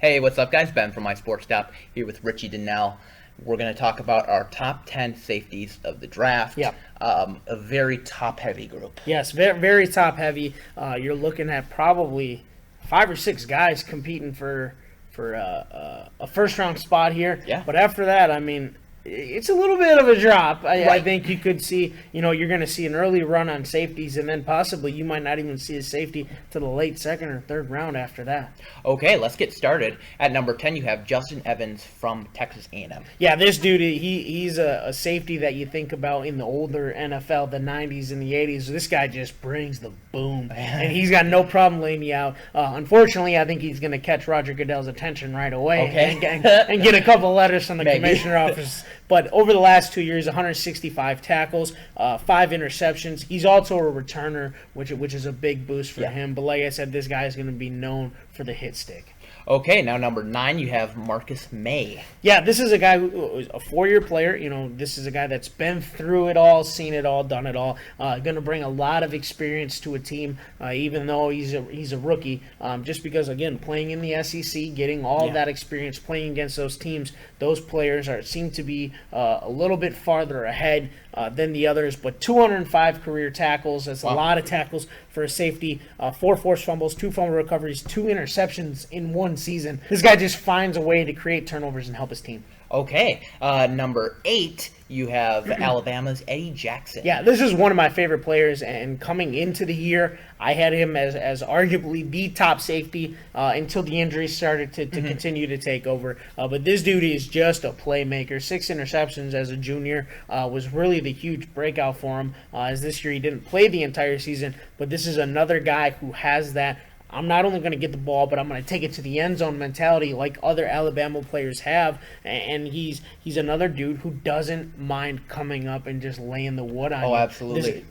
Hey, what's up, guys? Ben from My Sports Stop here with Richie Donnell. We're going to talk about our top 10 safeties of the draft. Yeah. A very top-heavy group. Yes, very, very top heavy. You're looking at probably 5 or 6 guys competing for a first round spot here. Yeah. But after that, I mean, it's a little bit of a drop. I Right. think you could see, you're going to see an early run on safeties, and then possibly you might not even see a safety to the late second or third round after that. Okay, let's get started. At number 10, you have Justin Evans from Texas A&M. Yeah, this dude, he's a safety that you think about in the older NFL, the 90s and the 80s. This guy just brings the boom, and he's got no problem laying you out. Unfortunately, I think he's going to catch Roger Goodell's attention right away and get a couple letters from the commissioner office. But over the last 2 years, 165 tackles, 5 interceptions. He's also a returner, which is a big boost for him. But like I said, this guy is going to be known for the hit stick. Okay, now number 9, you have Marcus Maye. Yeah, this is a guy who is a 4-year player. This is a guy that's been through it all, seen it all, done it all. Going to bring a lot of experience to a team, even though he's a rookie. Just because, again, playing in the SEC, getting all that experience, playing against those teams, those players seem to be a little bit farther ahead than the others. But 205 career tackles, that's a lot of tackles for a safety. 4 forced fumbles, 2 fumble recoveries, 2 interceptions in one season. This guy just finds a way to create turnovers and help his team. Okay, number 8, you have Alabama's Eddie Jackson. Yeah, this is one of my favorite players, and coming into the year, I had him as arguably the top safety until the injuries started to continue to take over. But this dude is just a playmaker. 6 interceptions as a junior was really the huge breakout for him, as this year he didn't play the entire season, but this is another guy who has that I'm not only going to get the ball, but I'm going to take it to the end zone mentality like other Alabama players have. And he's another dude who doesn't mind coming up and just laying the wood on you. Oh, absolutely.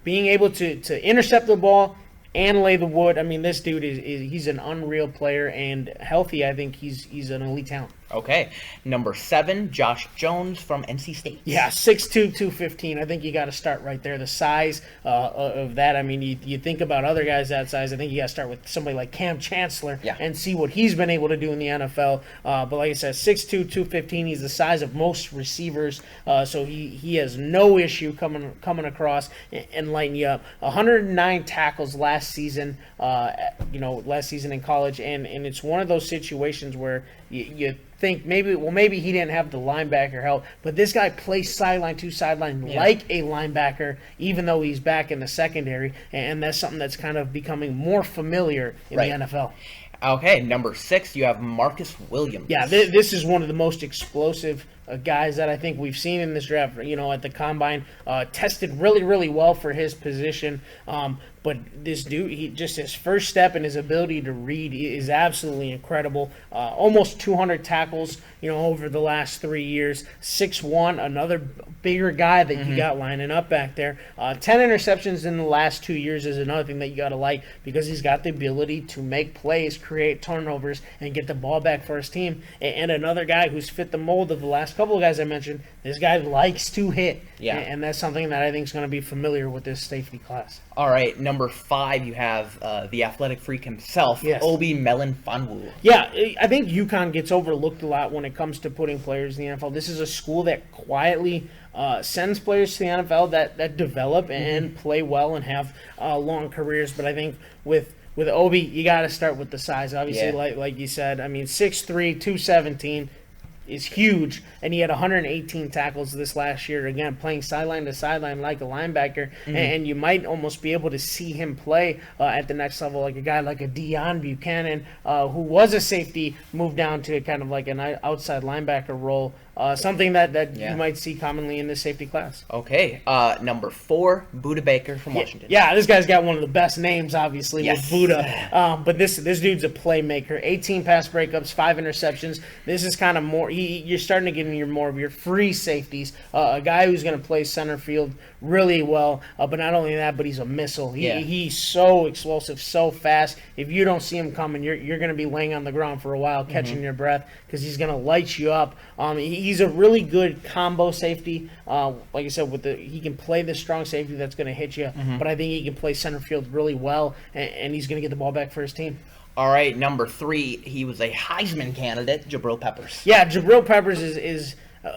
Being able to intercept the ball and lay the wood. I mean, this dude he's an unreal player, and healthy, I think he's an elite talent. Okay, number 7, Josh Jones from NC State. Yeah, 6'2", 215. I think you got to start right there. The size of that, I mean, you think about other guys that size, I think you got to start with somebody like Cam Chancellor and see what he's been able to do in the NFL. But like I said, 6'2", 215, he's the size of most receivers, so he has no issue coming across and lighting you up. 109 tackles last season, last season in college, and it's one of those situations where you think maybe he didn't have the linebacker help, but this guy plays sideline to sideline like a linebacker, even though he's back in the secondary, and that's something that's kind of becoming more familiar in the NFL. Okay, number 6, you have Marcus Williams. Yeah, this is one of the most explosive guys that I think we've seen in this draft. At the combine, tested really, really well for his position. But this dude, his first step and his ability to read is absolutely incredible. Almost 200 tackles, over the last 3 years. 6'1", another bigger guy that you got lining up back there. 10 interceptions in the last 2 years is another thing that you got to like, because he's got the ability to make plays, create turnovers, and get the ball back for his team. And another guy who's fit the mold of the last couple of guys I mentioned. This guy likes to hit. Yeah. And that's something that I think is going to be familiar with this safety class. All right, number 5, you have the athletic freak himself, Obi Melifonwu. Yeah, I think UConn gets overlooked a lot when it comes to putting players in the NFL. This is a school that quietly sends players to the NFL that develop and play well and have long careers. But I think with Obi, you got to start with the size. Obviously, like you said, I mean, 6'3", 217. Is huge, and he had 118 tackles this last year, again playing sideline to sideline like a linebacker, and you might almost be able to see him play at the next level, like a guy like a Deion Buchanan, who was a safety, moved down to kind of like an outside linebacker role, something that you might see commonly in this safety class. Okay, number 4, Buda Baker from Washington. Yeah, this guy's got one of the best names, obviously, with Buda. But this dude's a playmaker. 18 pass breakups, 5 interceptions. This is kind of more. You're starting to get into more of your free safeties. A guy who's going to play center field really well. But not only that, but he's a missile. He's so explosive, so fast. If you don't see him coming, you're going to be laying on the ground for a while, catching your breath, because he's going to light you up. He's a really good combo safety. Like I said, he can play the strong safety that's going to hit you, but I think he can play center field really well, and he's going to get the ball back for his team. All right, number 3, he was a Heisman candidate, Jabrill Peppers. Yeah, Jabrill Peppers is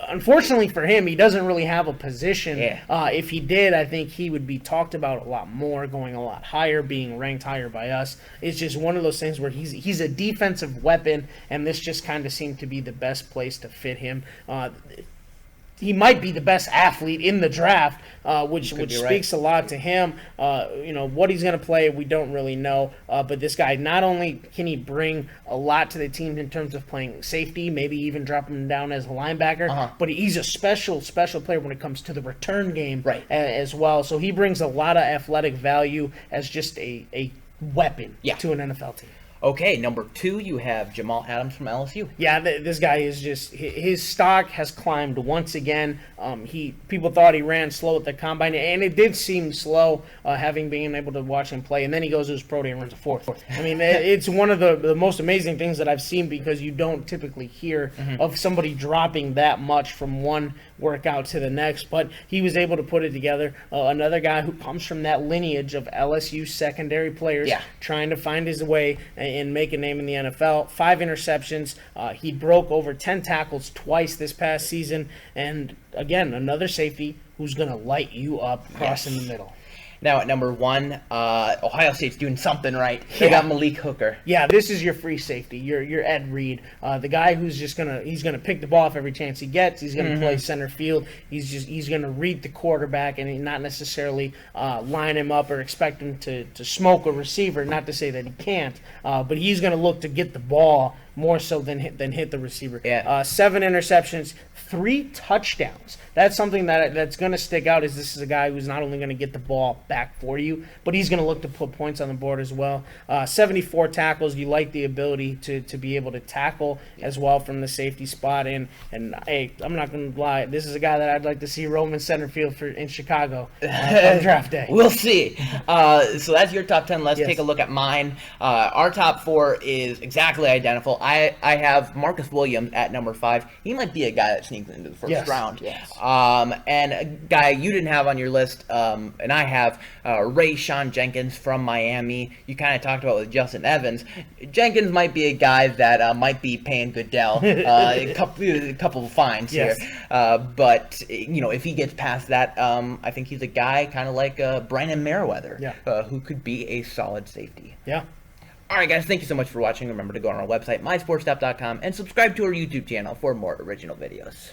unfortunately for him, he doesn't really have a position. Yeah. If he did, I think he would be talked about a lot more, going a lot higher, being ranked higher by us. It's just one of those things where he's a defensive weapon, and this just kind of seemed to be the best place to fit him. He might be the best athlete in the draft, which speaks a lot to him. What he's going to play, we don't really know. But this guy, not only can he bring a lot to the team in terms of playing safety, maybe even dropping him down as a linebacker, but he's a special player when it comes to the return game as well. So he brings a lot of athletic value as just a weapon to an NFL team. Okay, number 2, you have Jamal Adams from LSU. Yeah, this guy is just, his stock has climbed once again. People thought he ran slow at the combine, and it did seem slow, having been able to watch him play. And then he goes to his pro day and runs a 4th. I mean, it's one of the most amazing things that I've seen, because you don't typically hear of somebody dropping that much from one workout to the next. But he was able to put it together. Another guy who comes from that lineage of LSU secondary players, trying to find his way and make a name in the NFL. 5 interceptions. He broke over 10 tackles twice this past season. And again, another safety who's going to light you up crossing the middle. Now at number 1, Ohio State's doing something right. They got Malik Hooker. Yeah, this is your free safety. Your Ed Reed, the guy who's just he's gonna pick the ball off every chance he gets. He's gonna play center field. He's gonna read the quarterback and not necessarily line him up or expect him to smoke a receiver. Not to say that he can't, but he's gonna look to get the ball more so than hit the receiver. 7 interceptions, 3 touchdowns. That's something that's going to stick out. Is this is a guy who's not only going to get the ball back for you, but he's going to look to put points on the board as well. 74 tackles. You like the ability to be able to tackle as well from the safety spot. And hey, I'm not going to lie. This is a guy that I'd like to see roaming center field in Chicago on draft day. We'll see. So that's your top 10. Let's take a look at mine. Our top 4 is exactly identical. I have Marcus Williams at number 5. He might be a guy that sneaks into the first round. And a guy you didn't have on your list, and I have Ray Sean Jenkins from Miami. You kind of talked about with Justin Evans. Jenkins might be a guy that might be paying Goodell a couple of fines here. But if he gets past that, I think he's a guy kind of like Brandon Merriweather, who could be a solid safety. All right, guys, thank you so much for watching. Remember to go on our website, mysportstep.com, and subscribe to our YouTube channel for more original videos.